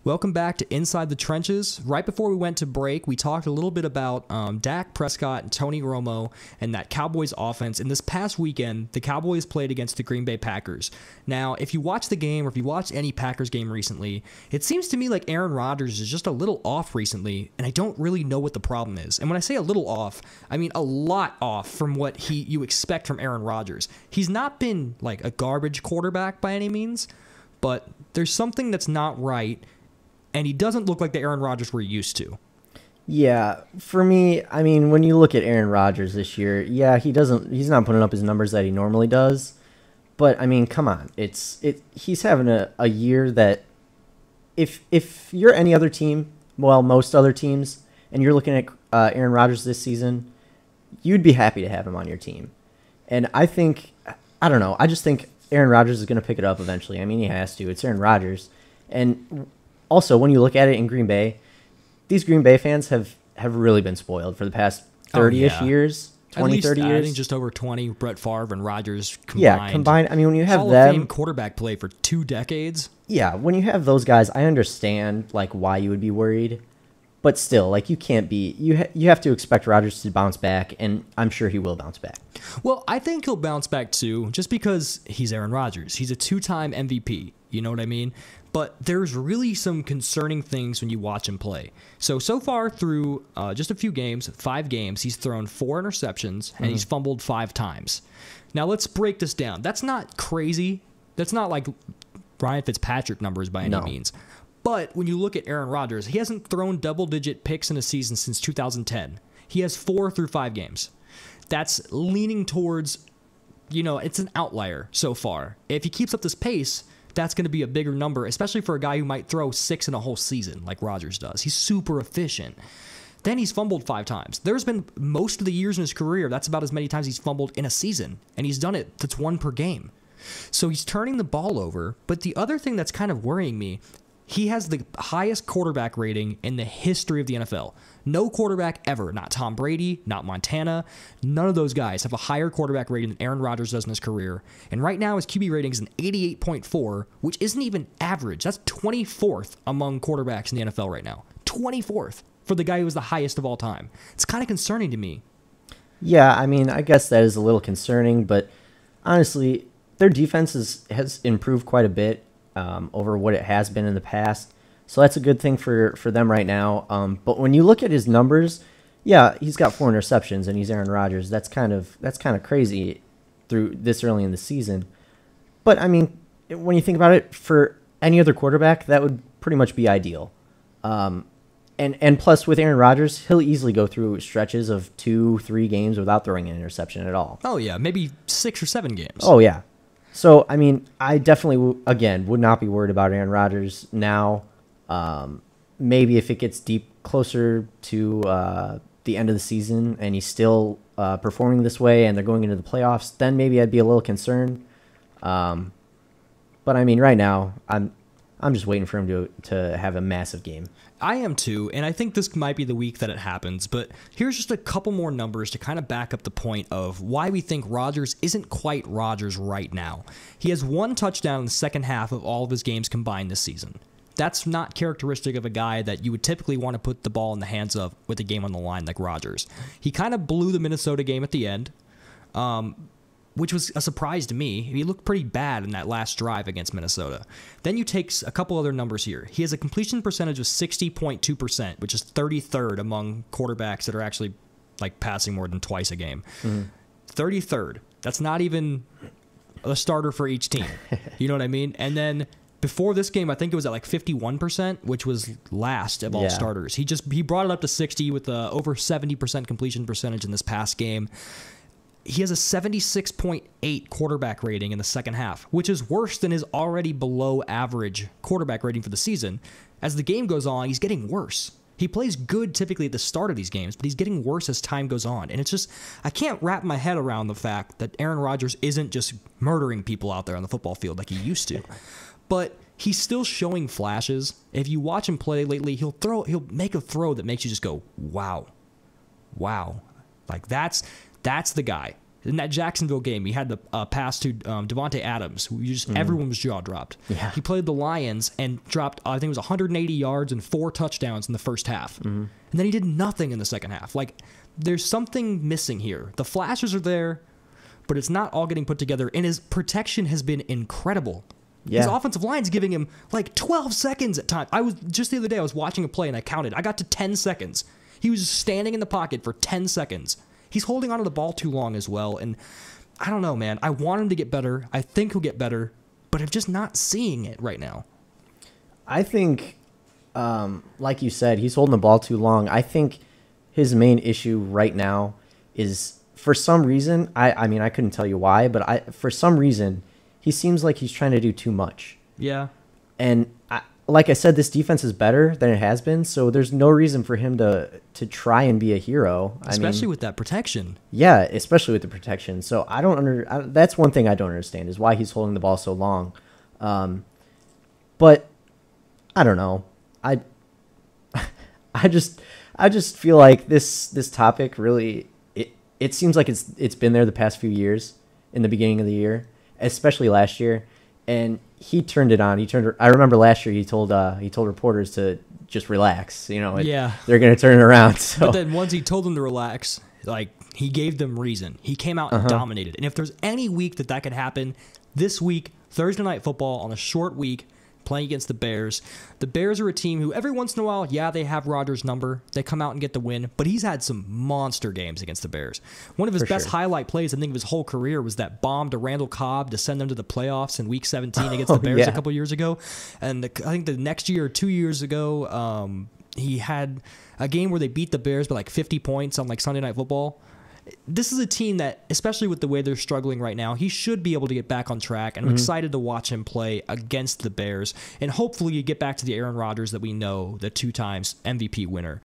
Welcome back to Inside the Trenches. Right before we went to break, we talked a little bit about Dak Prescott and Tony Romo and that Cowboys offense. And this past weekend, the Cowboys played against the Green Bay Packers. Now, if you watch the game or if you watch any Packers game recently, it seems to me like Aaron Rodgers is just a little off recently, and I don't really know what the problem is. And when I say a little off, I mean a lot off from what you expect from Aaron Rodgers. He's not been like a garbage quarterback by any means, but there's something that's not right. And he doesn't look like the Aaron Rodgers we're used to. Yeah, for me, I mean, when you look at Aaron Rodgers this year, yeah, he's not putting up his numbers that he normally does. But I mean, come on. He's having a year that if you're any other team, well, most other teams, and you're looking at Aaron Rodgers this season, you'd be happy to have him on your team. And I don't know, I just think Aaron Rodgers is going to pick it up eventually. I mean, he has to. It's Aaron Rodgers. And also, when you look at it in Green Bay, these Green Bay fans have really been spoiled for the past 30-ish years, 20, 30 years. I think just over 20, Brett Favre and Rodgers combined. Yeah, combined. I mean, when you have Hall them... of Fame quarterback play for 2 decades. Yeah, when you have those guys, I understand like why you would be worried. But still, like you can't be... You have to expect Rodgers to bounce back, and I'm sure he will bounce back. Well, I think he'll bounce back too, just because he's Aaron Rodgers. He's a 2-time MVP. You know what I mean? But there's really some concerning things when you watch him play. So far through just a few games, 5 games, he's thrown 4 interceptions and he's fumbled 5 times. Now let's break this down. That's not crazy. That's not like Ryan Fitzpatrick numbers by any means. But when you look at Aaron Rodgers, he hasn't thrown double-digit picks in a season since 2010. He has 4 through 5 games. That's leaning towards, it's an outlier so far. If he keeps up this pace, that's going to be a bigger number, especially for a guy who might throw 6 in a whole season like Rodgers does. He's super efficient. Then he's fumbled 5 times. There's been most of the years in his career, that's about as many times he's fumbled in a season, and he's done it. That's 1 per game. So he's turning the ball over. But the other thing that's kind of worrying me, he has the highest quarterback rating in the history of the NFL. No quarterback ever, not Tom Brady, not Montana, none of those guys have a higher quarterback rating than Aaron Rodgers does in his career. And right now his QB rating is an 88.4, which isn't even average. That's 24th among quarterbacks in the NFL right now. 24th for the guy who was the highest of all time. It's kind of concerning to me. Yeah, I mean, I guess that is a little concerning, but honestly, their defense has improved quite a bit over what it has been in the past. So that's a good thing for them right now. But when you look at his numbers, yeah, he's got 4 interceptions and he's Aaron Rodgers. That's kind of crazy through this early in the season. But I mean, when you think about it, for any other quarterback, that would pretty much be ideal. And plus with Aaron Rodgers, he'll easily go through stretches of 2-3 games without throwing an interception at all. Oh yeah, maybe 6 or 7 games. Oh yeah. So I mean, I definitely again would not be worried about Aaron Rodgers now. Maybe if it gets closer to the end of the season and he's still performing this way and they're going into the playoffs, then maybe I'd be a little concerned. But I mean, right now, I'm just waiting for him to have a massive game. I am too, and I think this might be the week that it happens, but here's just a couple more numbers to kind of back up the point of why we think Rodgers isn't quite Rodgers right now. He has 1 touchdown in the second half of all of his games combined this season. That's not characteristic of a guy that you would typically want to put the ball in the hands of with the game on the line like Rodgers. He kind of blew the Minnesota game at the end, which was a surprise to me. He looked pretty bad in that last drive against Minnesota. Then you take a couple other numbers here. He has a completion percentage of 60.2%, which is 33rd among quarterbacks that are actually like passing more than twice a game. 33rd. That's not even a starter for each team. You know what I mean? And then before this game, I think it was at like 51%, which was last of all starters. He brought it up to 60 with over 70% completion percentage in this past game. He has a 76.8 quarterback rating in the second half, which is worse than his already below average quarterback rating for the season. As the game goes on, he's getting worse. He plays good typically at the start of these games, but he's getting worse as time goes on. And it's just, I can't wrap my head around the fact that Aaron Rodgers isn't just murdering people out there on the football field like he used to. But he's still showing flashes. If you watch him play lately, he'll make a throw that makes you just go, wow. Like that's the guy. In that Jacksonville game, he had the pass to Devontae Adams, who everyone was jaw dropped. Yeah. He played the Lions and dropped, I think it was 180 yards and 4 touchdowns in the first half. And then he did nothing in the second half. Like, there's something missing here. The flashes are there, but it's not all getting put together. And his protection has been incredible. Yeah. His offensive line's giving him like 12 seconds at times. Just the other day, I was watching a play and I counted. I got to 10 seconds. He was standing in the pocket for 10 seconds. He's holding onto the ball too long as well. And I don't know, man. I want him to get better. I think he'll get better, but I'm just not seeing it right now. I think, like you said, he's holding the ball too long. I think his main issue right now is, for some reason, I mean, I couldn't tell you why, but for some reason, he seems like he's trying to do too much. Yeah. And like I said, this defense is better than it has been, so there's no reason for him to try and be a hero. Especially with that protection. Yeah, especially with the protection. So that's one thing I don't understand, is why he's holding the ball so long. But I don't know. I just feel like this topic really, it seems like it's been there the past few years in the beginning of the year, especially last year. And he turned it on. I remember last year he told reporters to just relax. You know, they're going to turn it around. So. But then once he told them to relax, like, he gave them reason. He came out and dominated. And if there's any week that could happen, this week, Thursday Night Football on a short week, playing against the Bears. The Bears are a team who every once in a while, they have Rodgers' number. They come out and get the win, but he's had some monster games against the Bears. One of his best highlight plays, I think, of his whole career was that bomb to Randall Cobb to send them to the playoffs in Week 17 against the Bears a couple years ago. And I think the next year or 2 years ago, he had a game where they beat the Bears by like 50 points on like Sunday Night Football. This is a team that, especially with the way they're struggling right now, he should be able to get back on track, and I'm excited to watch him play against the Bears, and hopefully you get back to the Aaron Rodgers that we know, the 2 times MVP winner.